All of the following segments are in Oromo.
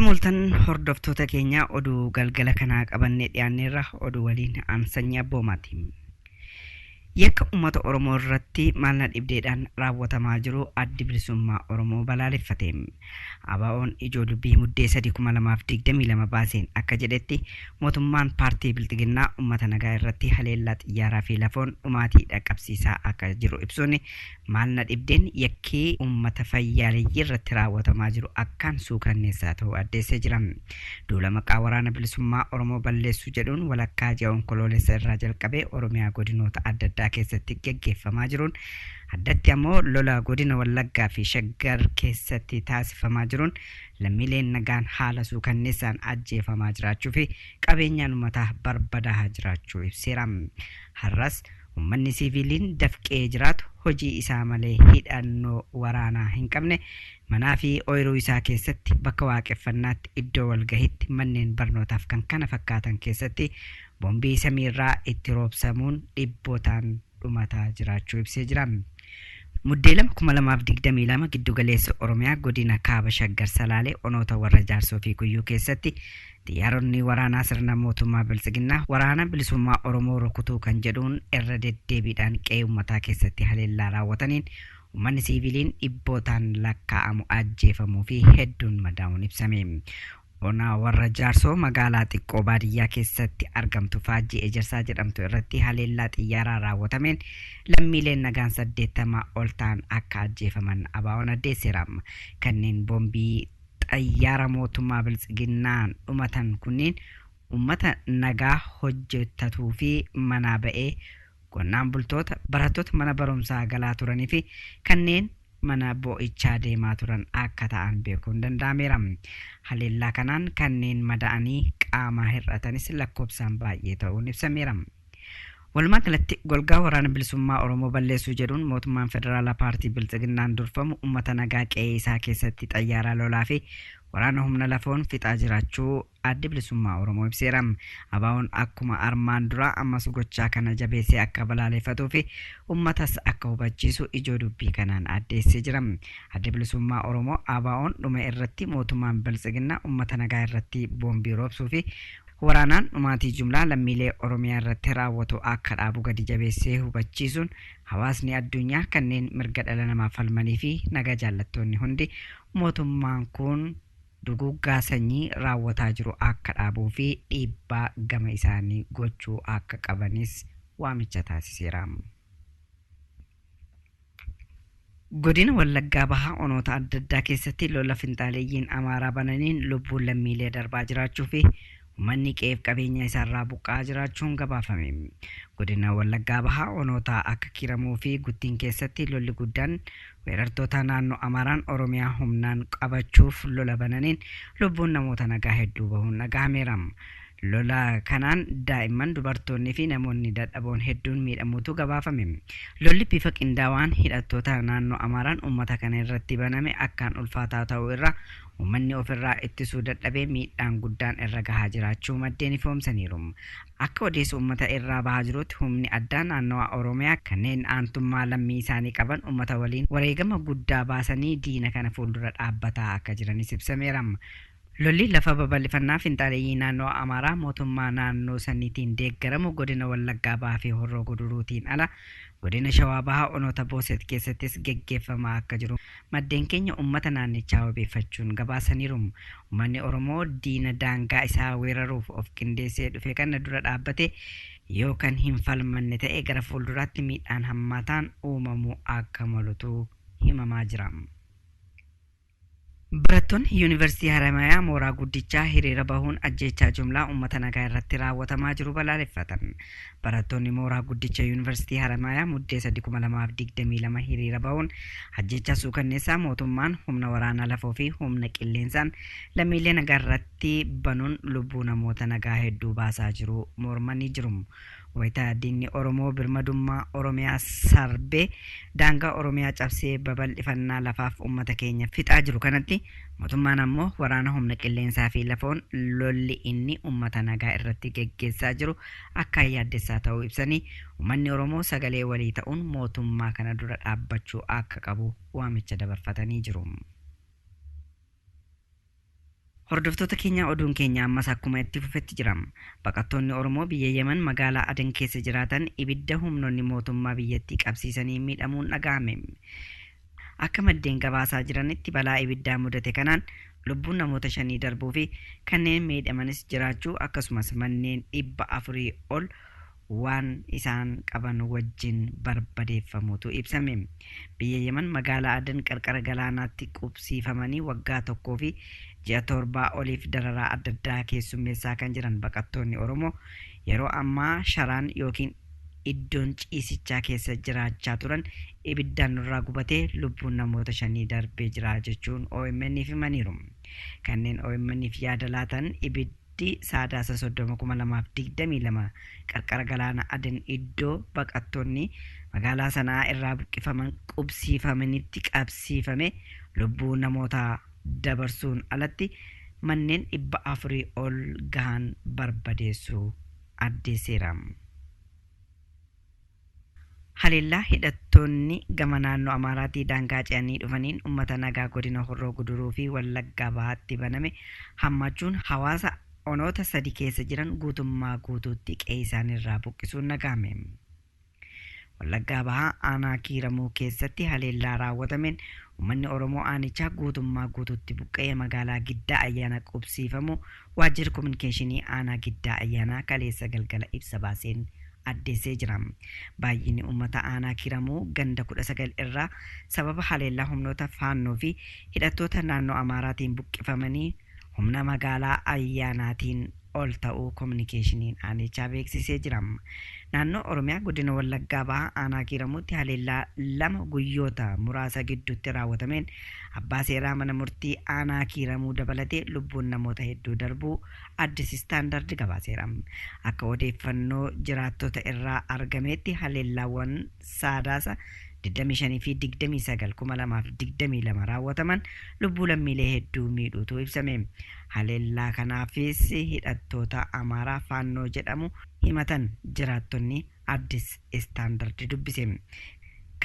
Akkam hordoftoota keenya oduu galgala kanaa qabannee dhiyaanneerra oduu waliin aansanya boomaati. Yakka uummata Oromoo irratti maalna dhibdeedhaan raawwatamaa jiru addi bilisummaa Oromoo balaaleffate. ABO'n ijoo dubbii muddee 3/2022 baaseen akka jedhetti mootummaan paartii Bilxiginnaa uummata nagaa irratti haleellaa xiyyaaraa fi lafoon dhumaatii dhaqqabsiisaa akka jiru ibsuun maalna dhibdeen yakkii uummata fayyaaleeyyii irratti raawwatamaa jiru akkaan suukanneessaa ta'uu addeessee jira. Duula maqaa waraana bilisummaa Oromoo balleessuu jedhuun walakkaa ji'a onkoloolessa irraa jalqabee Oromiyaa godinoota adda keessatti gaggeeffamaa jiruun addatti ammoo lola godina Wallaggaa fi Shaggar keessatti taasifamaa jiruun lammiileen nagaan haala suukanneessaan ajjeefamaa jiraachuu fi qabeenyaan uummataa barbadaa'aa jiraachuu ibseera. Har'as uummanni siviiliin dafqee jiraatu hojii isaa malee hidhannoo waraanaa hin qabne manaa fi ooyiruu isaa keessatti bakka waaqeffannaatti iddoo walgahitti manneen barnootaaf kan kana fakkaatan keessatti bombii samiirraa itti roobsamuun dhibbootaan dhumataa jiraachuu ibsee jira. Muddee 2022 giddu galeessa Oromiyaa godina Kaaba Shaggar Salaalee onoota warra Jaarsoo fi Kuyyuu keessatti xiyyaaronni waraanaa sirna mootummaa Bilxiginnaa waraana bilisummaa Oromoo rukutuu kan jedhuun irra deddeebiidhaan qe'ee uummataa keessatti haleellaa raawwataniin uummanni siviiliin dhibbootaan lakkaa'amu ajjeefamuu fi hedduun madaa'uun ibsame. Onaa warra Jaarsoo magaalaa xiqqoo baadiyyaa keessatti argamtu Faajjii Ejersaa jedhamtu irratti haleellaa xiyyaaraa raawwatameen lammiileen nagaan 80 ol ta'an akka ajjeefaman ABO'n addeesseera. Kanneen bombii xayyaara mootummaa Bilxiginnaan dhumatan kunneen uummata nagaa hojjetatuu fi manaa ba'ee qonnaan bultoota barattoota mana barumsaa galaa turanii fi kanneen mana boo'ichaa deemaa turan akka ta'an beekuun danda'ameera. Haleellaa kanaan kanneen madaa'anii qaama hir'atanis lakkoofsaan baay'ee ta'uun ibsameera. Walumaa galatti golgaa waraana bilisummaa Oromoo balleessuu jedhuun mootummaan federaalaa paartii Bilxiginnaan durfamu uummata nagaa qe'ee isaa keessatti xayyaaraa lolaa fi waraana humna lafoon fixaa jiraachuu addi bilisummaa Oromoo ibseera. ABO'n akkuma armaan dura ammas gochaa kana jabeessee akka balaaleffatuu fi uummatas akka hubachiisu ijoo dubbii kanaan addeessee jira. Addi bilisummaa Oromoo ABO'n dhuma irratti mootummaan Bilxiginnaa uummata nagaa irratti boombii roobsuu fi waraanaan dhumaatii jumlaa lammiilee Oromiyaa irratti raawwatu akka dhaabu gadi jabeessee hubachiisuun hawaasni addunyaa kanneen mirga dhala namaaf falmanii fi nagaa jaallattoonni hundi mootummaan kun duguggaa sanyii raawwataa jiru akka dhaabuu fi dhiibbaa gama isaanii gochuu akka qabanis waamicha taasiseera. Godina Wallaggaa Bahaa onoota adda addaa keessatti lola finxaaleeyyiin Amaaraa bananiin lubbuun lammiilee darbaa jiraachuu fi uummanni qe'eef qabeenya isaarraa buqqa'aa jiraachuun gabaafame. Godina Wallaggaa Bahaa onoota akka Kiramuu fi Guttiin keessatti lolli guddaan weerartoota naannoo Amaaraan Oromiyaa humnaan qabachuuf lola bananiin lubbuun namoota nagaa hedduu bahuun dhagahameera. Lola kanaan daa'imman dubartoonni fi namoonni dadhaboon hedduun miidhamuutu gabaafame. Lolli bifa qindaawaan hidhattoota naannoo Amaaraan uummata kana irratti baname akkaan ulfaataa ta'uu irraa uummanni ofirraa ittisuu dadhabee miidhaan guddaan irra gahaa jiraachuu maddeen ifoomsaniiru. Akka odeessa uummata irraa bahaa jirutti humni addaa naannoo Oromiyaa kanneen aantummaa lammii isaanii qaban uummata waliin wareegama guddaa baasanii diina kana fuuldura dhaabbataa akka jiranis ibsameera. Lolli lafa babal'ifannaa finxaaleeyyii naannoo Amaaraa mootummaa naannoo saniitiin deeggaramu godina Wallaggaa Bahaa fi Horroo Guduruutiin ala godina Shawaa Bahaa onoota Booset keessattis geggeeffamaa akka jiru maddeen keenya uummata naannichaa wabeeffachuun gabaasaniiru. Uummanni Oromoo diina daangaa isaa weeraruuf of qindeessee dhufe kana dura dhaabbate yoo kan hin falmanne ta'e gara fuulduraatti miidhaan hammaataan uumamuu akka malutu himamaa jira. Barattoonni Yuunivarsiitii Haramayaa mooraa guddichaa hiriira bahuun ajjeechaa jumlaa uummata nagaa irratti raawwatamaa jiru balaaleffatan. Barattoonni mooraa guddicha Yuunivarsiitii Haramayaa muddee 3/2022 hiriira bahuun ajjeechaa suukanneessaa mootummaan humna waraanaa lafoo fi humna qilleensaan lammiilee nagaa irratti banuun lubbuu namoota nagaa hedduu baasaa jiru mormanii jiru. Wayita diinni Oromoo birmadummaa Oromiyaa sarbee daangaa Oromiyaa cabsee babal'ifannaa lafaaf uummata keenya fixaa jiru kanatti mootummaan ammoo waraana humna qilleensaa fi lafoon lolli inni uummata nagaa irratti geggeessaa jiru akka yaaddessaa ta'uu ibsanii uummanni Oromoo sagalee walii ta'uun mootummaa kana dura dhaabbachuu akka qabu waamicha dabarfatanii jiru. Hordoftoota keenya oduun keenya ammas akkuma itti fufetti jira. Baqattoonni Oromoo biyya Yemen magaalaa Aden keessa jiraatan ibidda humnoonni mootummaa biyyattii qabsiisanii miidhamuun dhaga'ame. Akka maddeen gabaasaa jiranitti balaa ibiddaa mudate kanaan lubbuun namoota 5 darbuu fi kanneen miidhamanis jiraachuu akkasumas manneen 400 ol waan isaan qaban wajjin barbadeeffamuutu ibsame. Biyya Yemen magaalaa Aden qarqara galaanaatti qubsiifamanii waggaa tokkoo fi ji'a 7 oliif dararaa adda addaa keessummeessaa kan jiran baqattoonni Oromoo yeroo ammaa sharaan yookiin iddoon ciisichaa keessa jiraachaa turan ibiddaan nurraa gubatee lubbuun namoota 5 darbee jira jechuun OMN'if himaniiru. Kanneen OMN'if yaada laatan ibiddi Sadaasa 30/2022 qarqara galaana Aden iddoo baqattoonni magaalaa sanaa irraa buqqifaman qubsiifamanitti qabsiifame lubbuu namoota dabarsuun alatti manneen 400 ol gahan barbadeessuu addeesseera. Haleellaa hidhattoonni gama naannoo Amaaraatii daangaa ce'anii dhufaniin uummata nagaa godina Horroo Guduruu fi Wallaggaa Bahaatti baname hammachuun hawaasa onoota 3 keessa jiran guutummaa guutuutti qe'ee isaaniirraa buqqisuun dhaga'ame. Wallaggaa Bahaa aanaa Kiiramuu keessatti haleellaa raawwatameen uummanni Oromoo aanichaa guutummaa guutuutti buqqa'ee magaalaa Giddaa Ayyaana qubsiifamu waajjirri kominikeeshinii aanaa Giddaa Ayyaanaa kaleessa galgala ibsa baaseen addeessee jira. Baay'inni uummata aanaa Kiiramuu ganda 19 irraa sababa haleellaa humnoota faannoo fi hidhattoota naannoo Amaaraatiin buqqifamanii humna magaalaa Ayyaanaatiin ol ta'uu kominikeeshiniin aanichaa beeksisee jira. Naannoo Oromiyaa godina Wallaggaa Bahaa aanaa Kiiramuutti haleellaa 2 guyyoota muraasa gidduutti raawwatameen abbaa seeraa mana murtii aanaa Kiiramuu dabalatee lubbuun namoota hedduu darbuu Addis Istaandard gabaaseera. Akka odeeffannoo jiraattota irraa argametti haleellaawwan Sadaasa 25 fi 29/2022 raawwataman lubbuu lammiilee hedduu miidhuutu ibsame. Haleellaa kanaafis hidhattoota Amaaraa faannoo jedhamu himatan jiraattonni Addis Istaandard dubbise.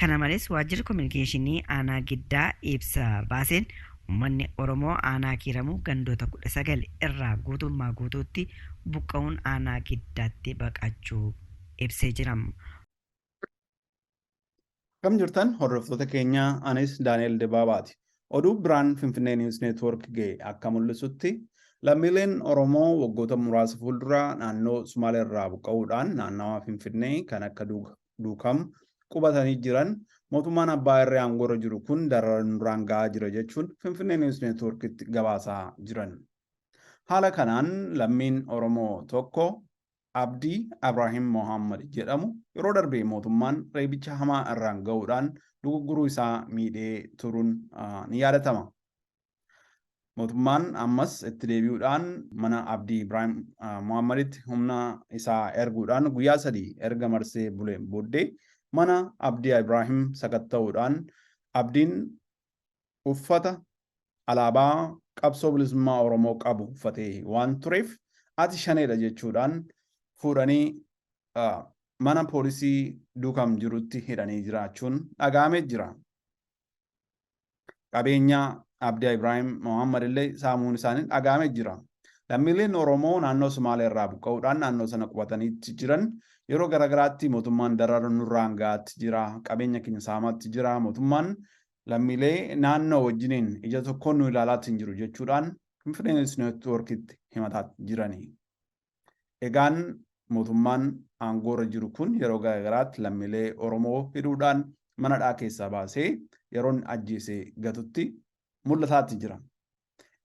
Kana malees waajjirri kominikeeshinii aanaa Giddaa ibsa baaseen uummanni Oromoo aanaa Kiiramuu gandoota 19 irraa guutummaa guutuutti buqqa'uun aanaa Giddaatti baqachuu ibsee jira. Kam jirtan hordoftoota keenya anis Daani'el Dibaabaati. Oduu biraan Finfinnee News Network ga'e akka mul'isutti lammiileen Oromoo waggoota muraasa fuulduraa naannoo Sumaalee irraa buqqa'uudhaan naannawaa Finfinnee kan akka Duukam qubatanii jiran mootummaan abbaa irree aangoorra jiru kun dararaan gahaa jira jechuun Finfinnee News Networkitti gabaasaa jiran. Haala kanaan lammiin Oromoo tokko Abdii Ibrahim Mohammad jedhamu yeroo darbee mootummaan reebicha hamaa irraan ga'uudhaan dugugguruu isaa miidhee turuun ni yaadatama. Mootummaan ammas itti deebi'uudhaan mana Abdii Ibrahim Mohammaditti humna isaa erguudhaan guyyaa 3 erga marsee buleen booddee mana Abdii Ibrahim sakatta'uudhaan Abdiin uffata alaabaa qabsoo bilisummaa Oromoo qabu uffatee waan tureef ati shaneedha jechuudhaan fuudhanii mana poolisii Duukam jirutti hidhanii jiraachuun dhaga'amee jira. Qabeenya Abdii Ibrahim Mohammad illee saamuun isaanii dhaga'amee jira. Lammiileen Oromoo naannoo Sumaalee irraa buqqa'uudhaan naannoo sana qubatanii jiran yeroo garaagaraatti mootummaan darara nurraan gahaatti jira. Qabeenya keenya saamaatti jira. Mootummaan lammiilee naannoo wajjiniin ija tokkoon nu ilaalaatti hin jiru jechuudhaan Finfinnee News Networkitti himataa jirani. Egaan mootummaan aangoorra jiru kun yeroo garaagaraatti lammiilee Oromoo hidhuudhaan manadhaa keessaa baasee yeroon ajjeesee gatutti mul'ataatti jira.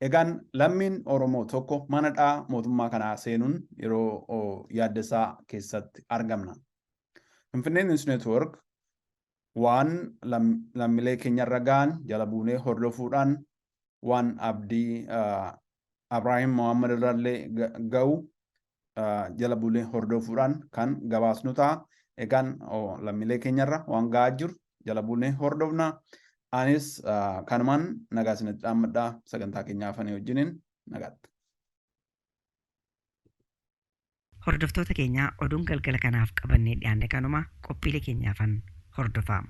Egaan lammiin Oromoo tokko manadhaa mootummaa kanaa seenuun yeroo yaaddeessaa keessatti argamna. Finfinnee News Network waan lammiilee keenyarra gahan jala buunee hordofuudhaan waan Abdii Ibrahim Mohammad irrallee ga'u jala buunee hordofuudhaan kan gabaasnu ta'a. Egaan lammiilee keenyarra waan gahaa jiru jala buunee hordofna. Anis kanumaan nagaa isinitti dhaammadhaa sagantaa keenyaaf ani wajjiniin nagaatti. Hordoftoota keenya oduun galgala kanaaf qabannee dhiyaanne kanuma qophiilee keenyaafan hordofaa.